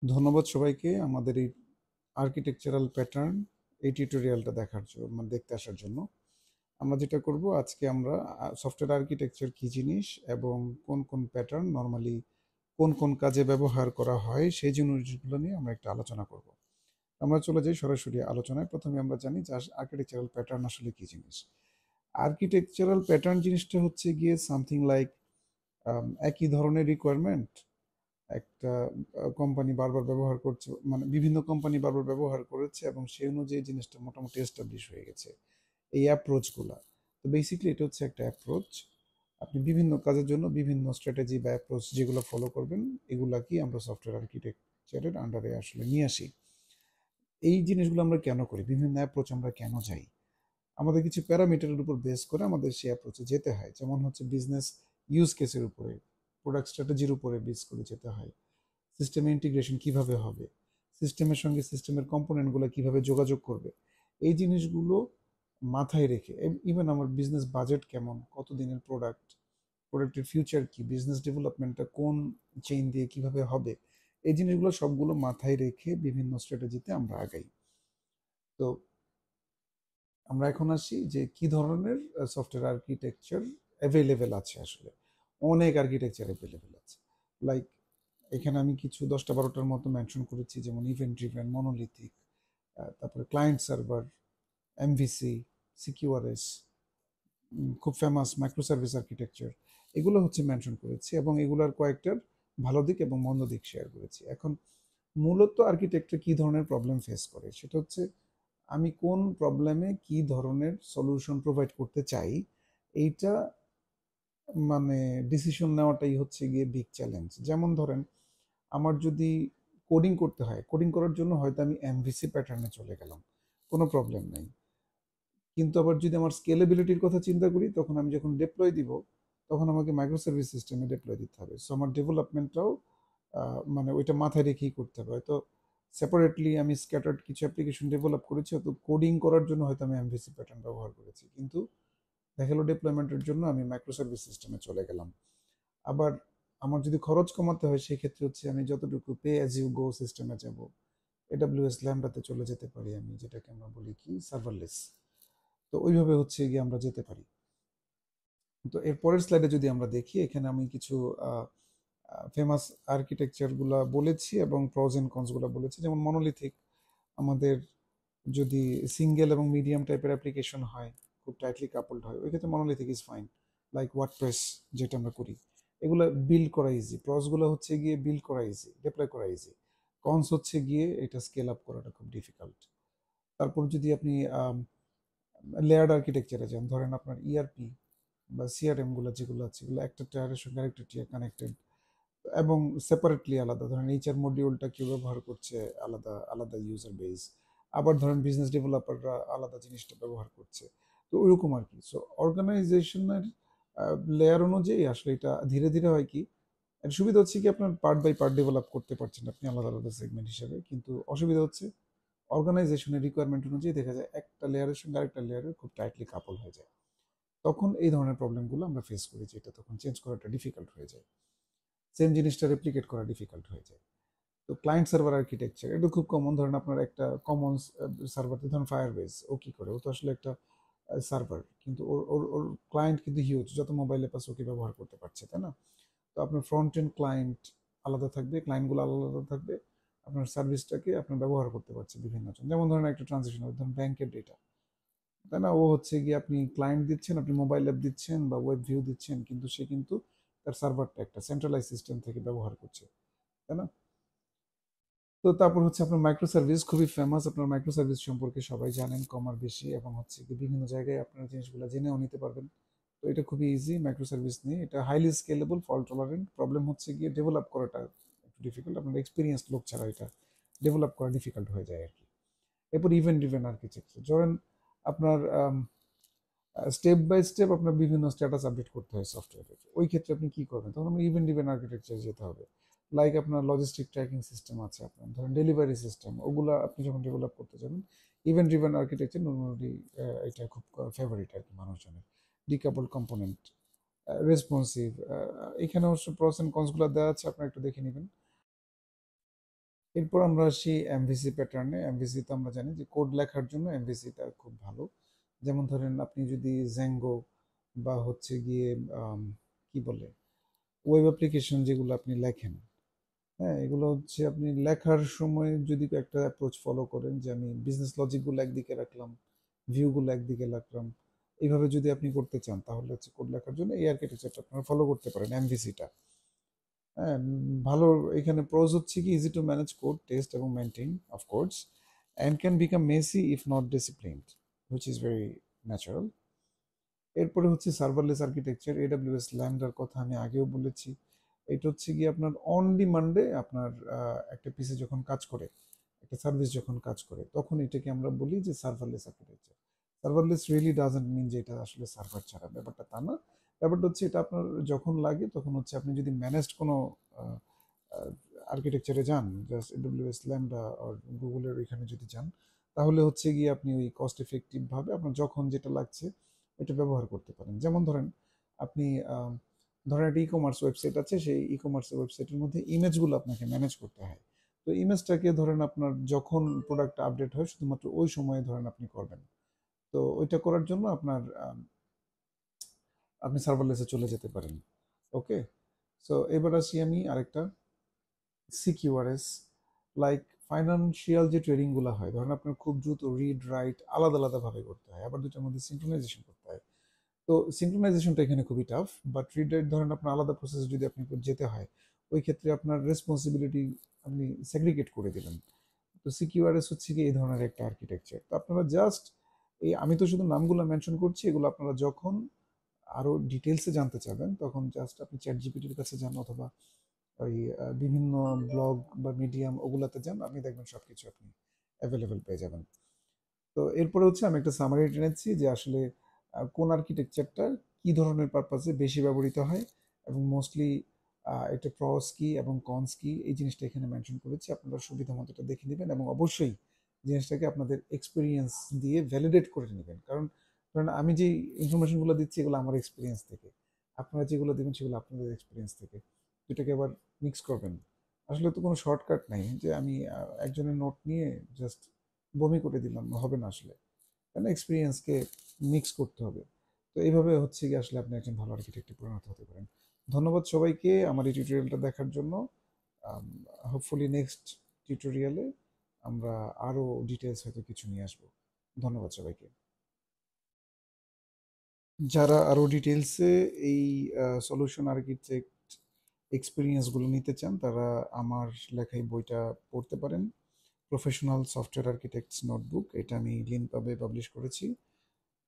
ধন্যবাদ সবাইকে আমাদের এই আর্কিটেকচারাল প্যাটার্ন এই টিউটোরিয়ালটা দেখার জন্য দেখতে আসার জন্য। আমরা যেটা করব আজকে আমরা সফটওয়্যার আর্কিটেকচার কী জিনিস এবং কোন কোন প্যাটার্ন নর্মালি কোন কোন কাজে ব্যবহার করা হয় সেই জিনিসগুলো নিয়ে আমরা একটা আলোচনা করব। আমরা চলে যাই সরাসরি আলোচনায়। প্রথমে আমরা জানি যে আর্কিটেকচারাল প্যাটার্ন আসলে কী জিনিস। আর্কিটেকচারাল প্যাটার্ন জিনিসটা হচ্ছে গিয়ে সামথিং লাইক একই ধরনের রিকোয়ারমেন্ট একটা কোম্পানি বারবার ব্যবহার করছে, মানে বিভিন্ন কোম্পানি বারবার ব্যবহার করেছে এবং সেই অনুযায়ী জিনিসটা মোটামুটি এস্টাবলিশ হয়ে গেছে এই অ্যাপ্রোচগুলা। তো বেসিক্যালি এটা হচ্ছে একটা অ্যাপ্রোচ। আপনি বিভিন্ন কাজের জন্য বিভিন্ন স্ট্র্যাটেজি বা অ্যাপ্রোচ যেগুলো ফলো করবেন এগুলা কি আমরা সফটওয়্যার আর্কিটেকচারের আন্ডারে আসলে নিয়ে আসি। এই জিনিসগুলো আমরা কেন করি, বিভিন্ন অ্যাপ্রোচ আমরা কেন যাই, আমাদের কিছু প্যারামিটারের উপর বেস করে আমাদের সেই অ্যাপ্রোচে যেতে হয়। যেমন হচ্ছে বিজনেস ইউজ কেসের উপরে, প্রোডাক্ট স্ট্র্যাটেজির উপরে বেস করে যেতে হয়, সিস্টেমে ইন্টিগ্রেশন কিভাবে হবে, সিস্টেমের সঙ্গে সিস্টেমের কম্পোনেন্টগুলো কিভাবে যোগাযোগ করবে, এই জিনিসগুলো মাথায় রেখে ইভেন আমার বিজনেস বাজেট কেমন, কত দিনের প্রোডাক্ট, প্রোডাক্টের ফিউচার কি, বিজনেস ডেভেলপমেন্টটা কোন চেইন দিয়ে কিভাবে হবে, এই জিনিসগুলো সবগুলো মাথায় রেখে বিভিন্ন স্ট্র্যাটেজিতে আমরা আগাই। তো আমরা এখন আসি যে কি ধরনের সফটওয়্যার আর্কিটেকচার অ্যাভেলেবেল আছে। আসলে অনেক আর্কিটেকচার অ্যাভেলেবেল আছে। লাইক এখানে আমি কিছু 10টা 12টার মতো মেনশন করেছি, যেমন ইভেন্ট ড্রিভেন, মনোলিথিক, তারপরে ক্লায়েন্ট সার্ভার, এমভিসি, সিকিউআরএস, খুব ফেমাস মাইক্রো সার্ভিস আর্কিটেকচার, এগুলো হচ্ছে মেনশন করেছি এবং এগুলোর কয়েকটার ভালো দিক এবং মন্দ দিক শেয়ার করেছি। এখন মূলত আর্কিটেকচার কি ধরনের প্রবলেম ফেস করে সেটা হচ্ছে আমি কোন প্রবলেমে কি ধরনের সলিউশন প্রোভাইড করতে চাই, এইটা মানে ডিসিশন নেওয়াটাই হচ্ছে গিয়ে বিগ চ্যালেঞ্জ। যেমন ধরেন আমার যদি কোডিং করতে হয়, কোডিং করার জন্য হয়তো আমি এমভিসি প্যাটার্নে চলে গেলাম, কোনো প্রবলেম নেই। কিন্তু আবার যদি আমার স্কেলেবিলিটির কথা চিন্তা করি, তখন আমি যখন ডেপ্লয় দিব তখন আমাকে মাইক্রো সার্ভিস সিস্টেমে ডেপ্লয় দিতে হবে। সো আমার ডেভেলপমেন্টটাও মানে ওইটা মাথায় রেখেই করতে হবে। হয়তো সেপারেটলি আমি স্ক্যাটার্ড কিছু অ্যাপ্লিকেশন ডেভেলপ করেছি, হয়তো কোডিং করার জন্য হয়তো আমি এমভিসি প্যাটার্ন ব্যবহার করেছি, কিন্তু দেখা গেলো ডেপ্লয়মেন্টের জন্য আমি মাইক্রো সার্ভিস সিস্টেমে চলে গেলাম। আবার আমার যদি খরচ কমাতে হয় সেক্ষেত্রে হচ্ছে আমি যতটুকু পে অ্যাজ ইউ গো সিস্টেমে যাব, এডাব্লিউএস ল্যাম্বডাতে চলে যেতে পারি আমি, যেটাকে আমরা বলি কি সার্ভারলেস। তো ওইভাবে হচ্ছে গিয়ে আমরা যেতে পারি। তো এর পরের স্লাইডে যদি আমরা দেখি, এখানে আমি কিছু ফেমাস আর্কিটেকচারগুলো বলেছি এবং প্রজ এন্ড কনসগুলো বলেছি। যেমন মনোলিথিক, আমাদের যদি সিঙ্গেল এবং মিডিয়াম টাইপের অ্যাপ্লিকেশন হয়, খুব টাইটলি কাপলড হয়, ওই ক্ষেত্রে monolithic is fine. Like WordPress যেটা আমরা করি, এগুলো বিল্ড করা ইজি। প্রজগুলো হচ্ছে গিয়ে বিল্ড করা ইজি, ডিপ্লয় করা ইজি। কনস হচ্ছে গিয়ে এটা স্কেল আপ করাটা খুব ডিফিকাল্ট। তারপর যদি আপনি লেয়ার্ড আর্কিটেকচারে যান, ধরেন আপনার ইআরপি বা সিআরএম গুলো যেগুলো আছে, এগুলো একটা টিয়ারের সঙ্গে আরেকটা টিয়ার কানেক্টেড এবং সেপারেটলি আলাদা। ধরেন এইচআর মডিউলটা কেউ ব্যবহার করছে আলাদা আলাদা ইউজার বেস, আবার ধরেন বিজনেস ডেভেলপাররা আলাদা জিনিসটা ব্যবহার করছে। তো ওইরকম আর কি। সো অর্গানাইজেশনের লেয়ার অনুযায়ী আসলে এটা ধীরে ধীরে হয় কি, এর সুবিধা হচ্ছে কি আপনার পার্ট বাই পার্ট ডেভেলপ করতে পারছেন আপনি আলাদা আলাদা সেগমেন্ট হিসেবে, কিন্তু অসুবিধা হচ্ছে অর্গানাইজেশনের রিকোয়ারমেন্ট অনুযায়ী দেখা যায় একটা লেয়ারের সঙ্গে আরেকটা লেয়ারের খুব টাইটলি কাপল হয়ে যায়। তখন এই ধরনের প্রবলেমগুলো আমরা ফেস করি, যেটা তখন চেঞ্জ করাটা ডিফিকাল্ট হয়ে যায়, সেম জিনিসটা রেপ্লিকেট করা ডিফিকাল্ট হয়ে যায়। তো ক্লায়েন্ট সার্ভার আর্কিটেকচার এটা খুব কমন। ধরেন আপনার একটা কমন সার্ভার, ধরেন ফায়ারবেস, ও কি করে, ও তো আসলে একটা সার্ভার, কিন্তু ওর ওর ওর ক্লায়েন্ট কিন্তু হিউজ, যত মোবাইল অ্যাপ আছে ওকে ব্যবহার করতে পারছে, তাই না? তো আপনার ফ্রন্ট এন্ড ক্লায়েন্ট আলাদা থাকবে, ক্লায়েন্টগুলো আলাদা আলাদা থাকবে, আপনার সার্ভিসটাকে আপনার ব্যবহার করতে পারছে বিভিন্ন জন। যেমন ধরেন একটা ট্রানজেকশন, ধরেন ব্যাংকের ডেটা, তাই না? ও হচ্ছে গিয়ে আপনি ক্লায়েন্ট দিচ্ছেন, আপনি মোবাইল অ্যাপ দিচ্ছেন বা ওয়েব ভিউ দিচ্ছেন, কিন্তু সে কিন্তু তার সার্ভারটা একটা সেন্ট্রালাইজ সিস্টেম থেকে ব্যবহার করছে, তাই না? তো তারপর হচ্ছে আপনার মাইক্রো সার্ভিস খুবই ফেমাস। আপনার মাইক্রো সার্ভিস সম্পর্কে সবাই জানেন কম আর বেশি, এবং হচ্ছে কি বিভিন্ন জায়গায় আপনার জিনিসগুলো জেনেও নিতে পারবেন। তো এটা খুবই ইজি মাইক্রো সার্ভিস নিয়ে, এটা highly scalable, fault tolerant. Problem হচ্ছে গিয়ে ডেভেলপ করাটা একটু ডিফিকাল্ট, আপনার এক্সপিরিয়েন্স লোক ছাড়া এটা ডেভেলপ করা ডিফিকাল্ট হয়ে যায় আর কি। এরপর ইভেন্ট ড্রিভেন আর্কিটেকচার, ধরেন আপনার স্টেপ বাই স্টেপ আপনার বিভিন্ন স্ট্যাটাস আপডেট করতে হয় সফটওয়্যারের, ওই ক্ষেত্রে আপনি কি করবেন, তখন আপনার ইভেন্ট ড্রিভেন আর্কিটেকচার যেতে হবে। লাইক আপনার লজিস্টিক ট্র্যাকিং সিস্টেম আছে, আপনার ধরেন ডেলিভারি সিস্টেম, ওগুলো আপনি যখন ডেভেলপ করতে যাবেন, ইভেন্ট ড্রিভেন আর্কিটেকচার নর্মালি এটা খুব ফেভারিট আর কি মানুষজনের। ডিকাপল কম্পোনেন্ট, রেসপন্সিভ, এখানে অবশ্য প্রস অ্যান্ড কনসগুলো দেওয়া আছে, আপনারা একটু দেখে নেবেন। এরপর আমরা আসি এমভিসি প্যাটার্নে। এমভিসি তো আমরা জানি যে কোড লেখার জন্য এমভিসিটা খুব ভালো। যেমন ধরেন আপনি যদি জ্যাঙ্গো বা হচ্ছে গিয়ে কি বলে ওয়েব অ্যাপ্লিকেশন যেগুলো আপনি লেখেন, হ্যাঁ, এগুলো হচ্ছে আপনি লেখার সময় যদি একটা অ্যাপ্রোচ ফলো করেন যে আমি বিজনেস লজিকগুলো একদিকে রাখলাম, ভিউগুলো একদিকে রাখলাম, এইভাবে যদি আপনি করতে চান তাহলে হচ্ছে কোড লেখার জন্য এই আর্কিটেকচারটা আপনারা ফলো করতে পারেন, এমভিসিটা। হ্যাঁ, ভালো। এখানে প্রোজ হচ্ছে কি easy to manage code, test এবং maintain of course, and can become messy if not disciplined, which is very natural. এরপরে হচ্ছে সার্ভারলেস আর্কিটেকচার, এডাব্লিউএস ল্যামডার কথা আমি আগেও বলেছি। এটা হচ্ছে গিয়ে আপনার অন ডিমান্ডে আপনার একটা পিসি যখন কাজ করে, একটা সার্ভিস যখন কাজ করে, তখন এটাকে আমরা বলি যে serverless architecture. Serverless really doesn't mean যে এটা আসলে সার্ভার ছাড়া, ব্যাপারটা তা না। ব্যাপারটা হচ্ছে এটা আপনার যখন লাগে তখন হচ্ছে আপনি যদি ম্যানেজড কোনো আর্কিটেকচারে যান, জাস্ট এডব্লিউএস ল্যামডা আর গুগলের এখানে যদি যান, তাহলে হচ্ছে গিয়ে আপনি ওই কস্ট এফেক্টিভ ভাবে আপনার যখন যেটা লাগছে এটা ব্যবহার করতে পারেন। যেমন ধরেন আপনি ধরেন একটা ই কমার্স ওয়েবসাইট আছে, সেই ই কমার্স ওয়েবসাইটের মধ্যে ইমেজগুলো আপনাকে ম্যানেজ করতে হয়। তো ইমেজটাকে ধরেন আপনার যখন প্রোডাক্ট আপডেট হয় শুধুমাত্র ওই সময়ে ধরেন আপনি করবেন। তো ওইটা করার জন্য আপনার আপনি সার্ভারলেসে চলে যেতে পারেন। ওকে, সো এবার আসি আমি আরেকটা সিকিউআরএস, লাইক ফাইন্যান্সিয়াল যে ট্রেডিংগুলো হয়, ধরেন আপনার খুব দ্রুত রিড রাইট আলাদা আলাদাভাবে করতে হয়, আবার দুটার মধ্যে সিঙ্ক্রোনাইজেশন করতে হয়। তো সিঙ্ক্রোনাইজেশনটা এখানে খুবই টাফ, বাট রিড রাইট ধরেন আপনার আলাদা প্রসেস যদি আপনি যেতে হয়, ওই ক্ষেত্রে আপনার রেসপন্সিবিলিটি আপনি সেগ্রিগেট করে দিলেন। তো সিকিউআরএস হচ্ছে কি এই ধরনের একটা আর্কিটেকচার। তো আপনারা জাস্ট এই, আমি তো শুধু নামগুলো মেনশন করছি, এগুলো আপনারা যখন আরো ডিটেলসে জানতে চাবেন তখন জাস্ট আপনি চ্যাট জিপিটির কাছে যান, অথবা ওই বিভিন্ন ব্লগ বা মিডিয়াম ওগুলাতে যান, আপনি দেখবেন সবকিছু আপনি অ্যাভেলেবেল পেয়ে যাবেন। তো এরপরে হচ্ছে আমি একটা সামারি টেনেছি যে আসলে কোন আর্কিটেকচারটা কি ধরনের পারপাসে বেশি ব্যবহৃত হয়, এবং মোস্টলি এটা প্রস কি এবং কনস কি, এই জিনিসটা এখানে মেনশন করেছি। আপনারা সুবিধা মতো এটা দেখে নেবেন এবং অবশ্যই জিনিসটাকে আপনাদের এক্সপিরিয়েন্স দিয়ে ভ্যালিডেট করে নেবেন। কারণ কারণ আমি যে ইনফরমেশনগুলো দিচ্ছি এগুলো আমার এক্সপিরিয়েন্স থেকে, আপনারা যেগুলো দেবেন সেগুলো আপনাদের এক্সপিরিয়েন্স থেকে, দুটাকে আবার মিক্স করবেন। আসলে তো কোনো শর্টকাট নাই যে আমি একজনের নোট নিয়ে জাস্ট বমি করে দিলাম, হবে না আসলে, কেন এক্সপিরিয়েন্সকে মিক্স করতে হবে। তো এইভাবে হচ্ছে কি আসলে আপনি একজন ভালো আর্কিটেক্টে পরিণত হতে পারেন। ধন্যবাদ সবাইকে আমার এই টিউটোরিয়ালটা দেখার জন্য। হোপফুলি নেক্সট টিউটোরিয়ালে আমরা আরও ডিটেলস হয়তো কিছু নিয়ে আসবো। ধন্যবাদ সবাইকে। যারা আরও ডিটেলসে এই সলিউশন আর্কিটেক্ট এক্সপিরিয়েন্সগুলো নিতে চান তারা আমার লেখা এই বইটা পড়তে পারেন, প্রফেশনাল সফটওয়্যার আর্কিটেক্টস নোটবুক। এটা আমি লিনপাবে পাবলিশ করেছি।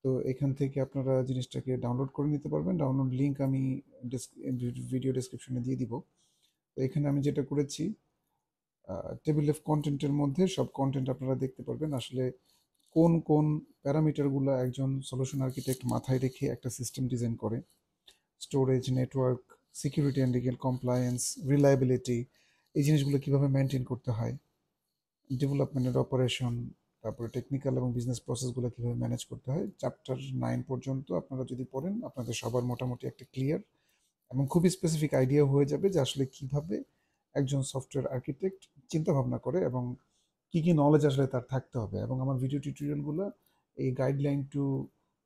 তো এখান থেকে আপনারা জিনিসটাকে ডাউনলোড করে নিতে পারবেন। ডাউনলোড লিঙ্ক আমি ভিডিও ডেসক্রিপশনে দিয়ে দিব। তো এখানে আমি যেটা করেছি, টেবিল অফ কন্টেন্টের মধ্যে সব কন্টেন্ট আপনারা দেখতে পারবেন আসলে কোন কোন প্যারামিটারগুলো একজন সলিউশন আর্কিটেক্ট মাথায় রেখে একটা সিস্টেম ডিজাইন করে। Storage, network, security and legal compliance, reliability, এই জিনিসগুলো কীভাবে মেনটেন করতে হয়, ডেভেলপমেন্টের অপারেশন, তারপরে টেকনিক্যাল এবং বিজনেস প্রসেসগুলো কীভাবে ম্যানেজ করতে হয়, চ্যাপ্টার 9 পর্যন্ত আপনারা যদি পড়েন আপনাদের সবার মোটামুটি একটা ক্লিয়ার এবং খুবই স্পেসিফিক আইডিয়া হয়ে যাবে যে আসলে কীভাবে একজন সফটওয়্যার আর্কিটেক্ট চিন্তা ভাবনা করে এবং কী কী নলেজ আসলে তার থাকতে হবে। এবং আমার ভিডিও টিউটোরিয়ালগুলো এই guideline to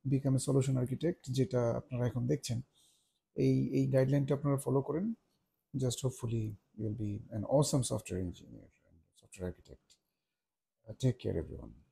become a solution architect যেটা আপনারা এখন দেখছেন, এই গাইডলাইনটা আপনারা ফলো করেন, just hopefully you will be an awesome software engineer and software architect. Take care, everyone.